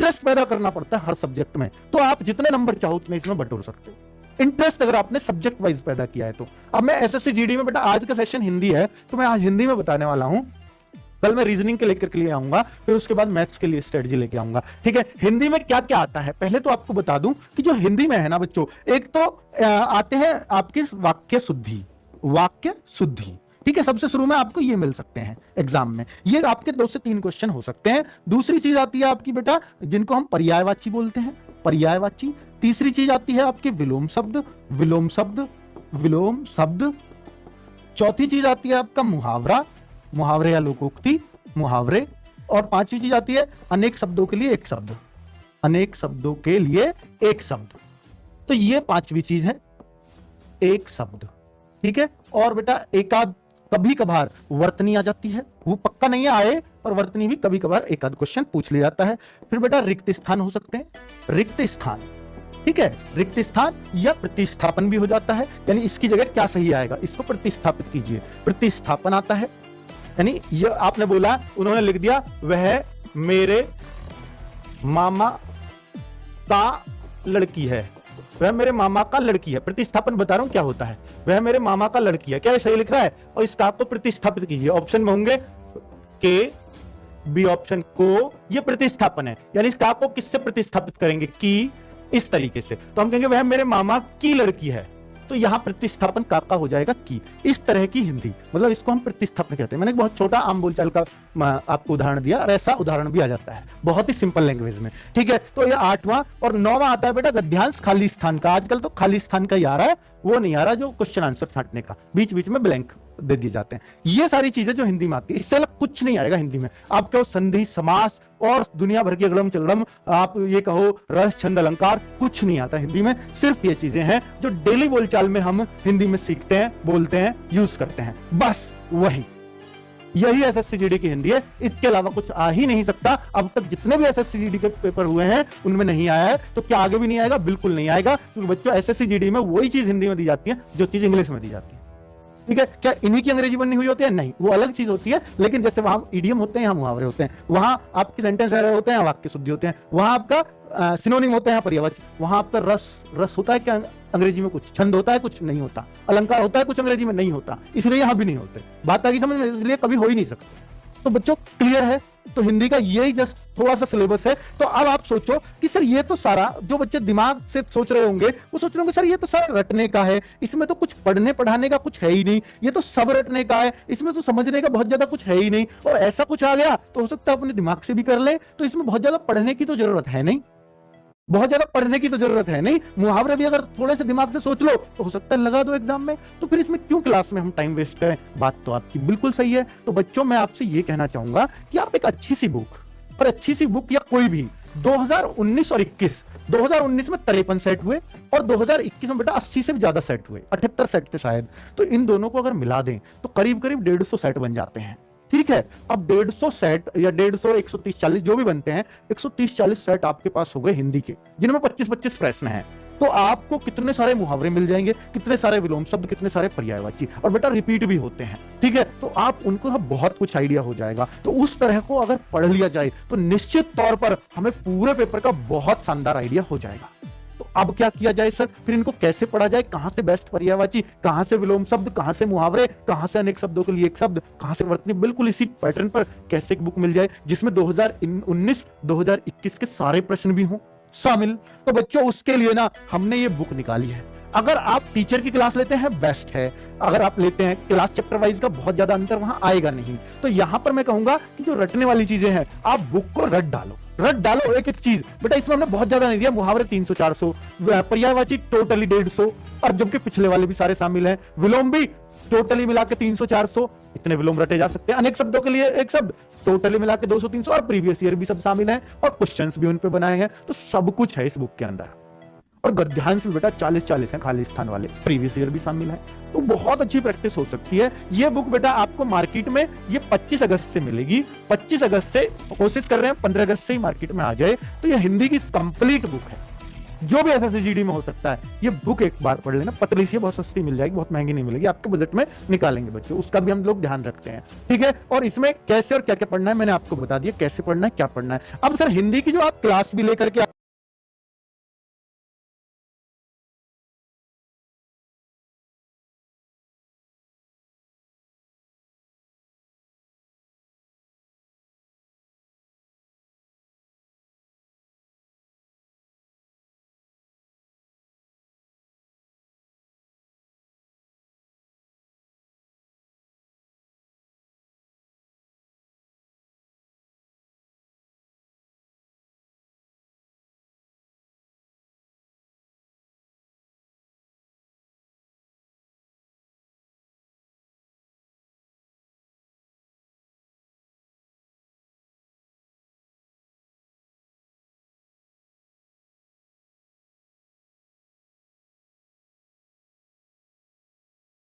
Interest पैदा करना पड़ता है हर सब्जेक्ट में, तो आप जितने नंबर चाहो उतने इसमें बटोर सकते हो, इंटरेस्ट अगर आपने सब्जेक्ट वाइज पैदा किया है तो। अब मैं एसएससी जीडी में बेटा आज का सेशन हिंदी है, तो मैं आज हिंदी में बताने वाला हूं, कल मैं रीजनिंग के लेकर के लिए आऊंगा, फिर उसके बाद मैथ्स के लिए स्ट्रेटजी लेके आऊंगा। ठीक है, हिंदी में क्या क्या आता है पहले तो आपको बता दूं कि जो हिंदी में है ना बच्चों, एक तो आते हैं आपकी वाक्य शुद्धि, वाक्य शुद्धि। ठीक है, सबसे शुरू में आपको ये मिल सकते हैं एग्जाम में, ये आपके 2 से 3 क्वेश्चन हो सकते हैं। दूसरी चीज आती है आपकी बेटा जिनको हम पर्यायवाची बोलते हैं, पर्यायवाची। तीसरी चीज आती है आपके विलोम शब्द, विलोम शब्द, विलोम शब्द। चौथी चीज आती है आपका मुहावरा, मुहावरे या लोकोक्ति, मुहावरे। और पांचवी चीज आती है अनेक शब्दों के लिए एक शब्द, अनेक शब्दों के लिए एक शब्द। तो ये पांचवी चीज है, एक शब्द। ठीक है, और बेटा एकाध कभी कभार वर्तनी आ जाती है, वो पक्का नहीं आए पर वर्तनी भी कभी कभार एकाध क्वेश्चन पूछ लिया जाता है। फिर बेटा रिक्त स्थान हो सकते हैं, रिक्त स्थान। ठीक है, रिक्त स्थान या प्रतिस्थापन भी हो जाता है, यानी इसकी जगह क्या सही आएगा, इसको प्रतिस्थापित कीजिए, प्रतिस्थापन आता है। यानी ये आपने बोला, उन्होंने लिख दिया वह मेरे मामा का लड़की है, वह मेरे मामा का लड़की है। प्रतिस्थापन बता रहा हूं क्या होता है, वह मेरे मामा का लड़की है, क्या ये सही लिख रहा है? और इसका आपको प्रतिस्थापित कीजिए, ऑप्शन में होंगे के, बी ऑप्शन को, ये प्रतिस्थापन है, यानी इसका आपको किससे प्रतिस्थापित करेंगे, की, इस तरीके से। तो हम कहेंगे वह मेरे मामा की लड़की है, तो यहां प्रतिस्थापन का हो जाएगा की। इस तरह की हिंदी, मतलब इसको हम प्रतिस्थापन कहते हैं। मैंने एक बहुत छोटा आम बोलचाल का आपको उदाहरण दिया, और ऐसा उदाहरण भी आ जाता है बहुत ही सिंपल लैंग्वेज में। ठीक है, तो ये 8वां और 9वां आता है बेटा गद्यांश खाली स्थान का। आजकल तो खाली स्थान का ही आ रहा है, वो नहीं आ रहा जो क्वेश्चन आंसर छांटने का, बीच बीच में ब्लैंक दे दिए जाते हैं। ये सारी चीजें जो हिंदी में आती है, इससे अलग कुछ नहीं आएगा हिंदी में आपको। संधि, समास और दुनिया भर की अगड़म चगड़म, आप ये कहो रस, छंद, अलंकार, कुछ नहीं आता हिंदी में। सिर्फ ये चीजें हैं जो डेली बोलचाल में हम हिंदी में सीखते हैं, बोलते हैं, यूज करते हैं, बस वही, यही एसएससी जीडी की हिंदी है। इसके अलावा कुछ आ ही नहीं सकता। अब तक जितने भी एसएससी जीडी के पेपर हुए हैं उनमें नहीं आया है, तो क्या आगे भी नहीं आएगा? बिल्कुल नहीं आएगा, क्योंकि बच्चों एसएससी जीडी में वही चीज हिंदी में दी जाती है जो चीज इंग्लिश में दी जाती है। ठीक है, क्या इन्हीं की अंग्रेजी बननी हुई होती है? नहीं, वो अलग चीज होती है। लेकिन जैसे वहां इडियम होते हैं, यहाँ मुहावरे होते हैं, वहां आपके सेंटेंस एरर होते हैं, वाक्य शुद्धि होते हैं, वहां आपका सिनोनिम होते हैं, पर्यायवाची, वहां आपका रस होता है, क्या अंग्रेजी में कुछ छंद होता है, कुछ नहीं होता, अलंकार होता है, कुछ अंग्रेजी में नहीं होता, इसलिए यहां भी नहीं होते। बात आगे समझ में, इसलिए कभी हो ही नहीं सकते। तो बच्चों क्लियर है, तो हिंदी का यही जस्ट थोड़ा सा सिलेबस है। तो अब आप सोचो कि सर ये तो सारा, जो बच्चे दिमाग से सोच रहे होंगे वो सोच रहे होंगे सर ये तो सारा रटने का है, इसमें तो कुछ पढ़ने पढ़ाने का कुछ है ही नहीं, ये तो सब रटने का है, इसमें तो समझने का बहुत ज्यादा कुछ है ही नहीं, और ऐसा कुछ आ गया तो हो सकता है अपने दिमाग से भी कर ले, तो इसमें बहुत ज्यादा पढ़ने की तो जरूरत है नहीं, बहुत ज्यादा पढ़ने की तो जरूरत है नहीं, मुहावरे भी अगर थोड़े से दिमाग से सोच लो तो हो सकता है लगा दो एग्जाम में, तो फिर इसमें क्यों क्लास में हम टाइम वेस्ट करें? बात तो आपकी बिल्कुल सही है। तो बच्चों मैं आपसे ये कहना चाहूंगा कि आप एक अच्छी सी बुक, और अच्छी सी बुक या कोई भी 2019 और 21, 2019 में 53 सेट हुए और 2021 में बेटा 80 से भी ज्यादा सेट हुए, 78 सेट थे शायद, तो इन दोनों को अगर मिला दें तो करीब करीब 150 सेट बन जाते हैं। ठीक है, अब 150 सेट या 150, 130, 40 जो भी बनते हैं, 130-40 सेट आपके पास हो गए हिंदी के, जिनमें 25-25 प्रश्न हैं, तो आपको कितने सारे मुहावरे मिल जाएंगे, कितने सारे विलोम शब्द, कितने सारे पर्यायवाची, और बेटा रिपीट भी होते हैं। ठीक है, तो आप उनको बहुत कुछ आइडिया हो जाएगा। तो उस तरह को अगर पढ़ लिया जाए तो निश्चित तौर पर हमें पूरे पेपर का बहुत शानदार आइडिया हो जाएगा। तो अब क्या किया जाए सर, फिर इनको कैसे पढ़ा जाए, कहां से बेस्ट पर्यायवाची, कहां से विलोम शब्द, कहां से मुहावरे, कहां से अनेक शब्दों के लिए एक शब्द, कहां से वर्तनी, बिल्कुल इसी पैटर्न पर कैसे एक बुक मिल जाए जिसमें 2019 2021 के सारे प्रश्न भी हों शामिल। तो बच्चों उसके लिए ना हमने ये बुक निकाली है। अगर आप टीचर की क्लास लेते हैं बेस्ट है, अगर आप लेते हैं क्लास चैप्टर वाइज का बहुत ज्यादा अंतर वहां आएगा नहीं। तो यहां पर मैं कहूंगा कि जो रटने वाली चीजें हैं आप बुक को रट डालो एक एक चीज। बेटा इसमें हमने बहुत ज्यादा नहीं दिया, मुहावरे 300-400, पर्यायवाची टोटली 150, और जबकि पिछले वाले भी सारे शामिल हैं, विलोम भी टोटली मिला के 300-400, इतने विलोम रटे जा सकते हैं, अनेक शब्दों के लिए एक शब्द टोटली मिला के 200-300, और प्रीवियस ईयर भी सब शामिल हैं, और क्वेश्चंस भी उन पे बनाए हैं। तो सब कुछ है इस बुक के अंदर, और गद्यांश भी बेटा 40-40 है, खाली स्थान वाले, प्रीवियस ईयर भी शामिल है। तो बहुत अच्छी प्रैक्टिस हो सकती है। ये बुक बेटा आपको मार्केट में ये 25 अगस्त से मिलेगी, 25 अगस्त से कोशिश कर रहे हैं 15 अगस्त से ही मार्केट में आ जाए। तो ये हिंदी की कंप्लीट बुक है, जो भी एसएससी में हो सकता है, ये बुक एक बार पढ़ लेना, पतली सी, बहुत सस्ती मिल जाएगी, बहुत महंगी नहीं मिलेगी, आपके बजट में निकालेंगे बच्चे, उसका भी हम लोग ध्यान रखते हैं, ठीक है। और इसमें कैसे और क्या क्या पढ़ना है मैंने आपको बता दिया, कैसे पढ़ना है, क्या पढ़ना है। अब सर हिंदी की जो आप क्लास भी लेकर के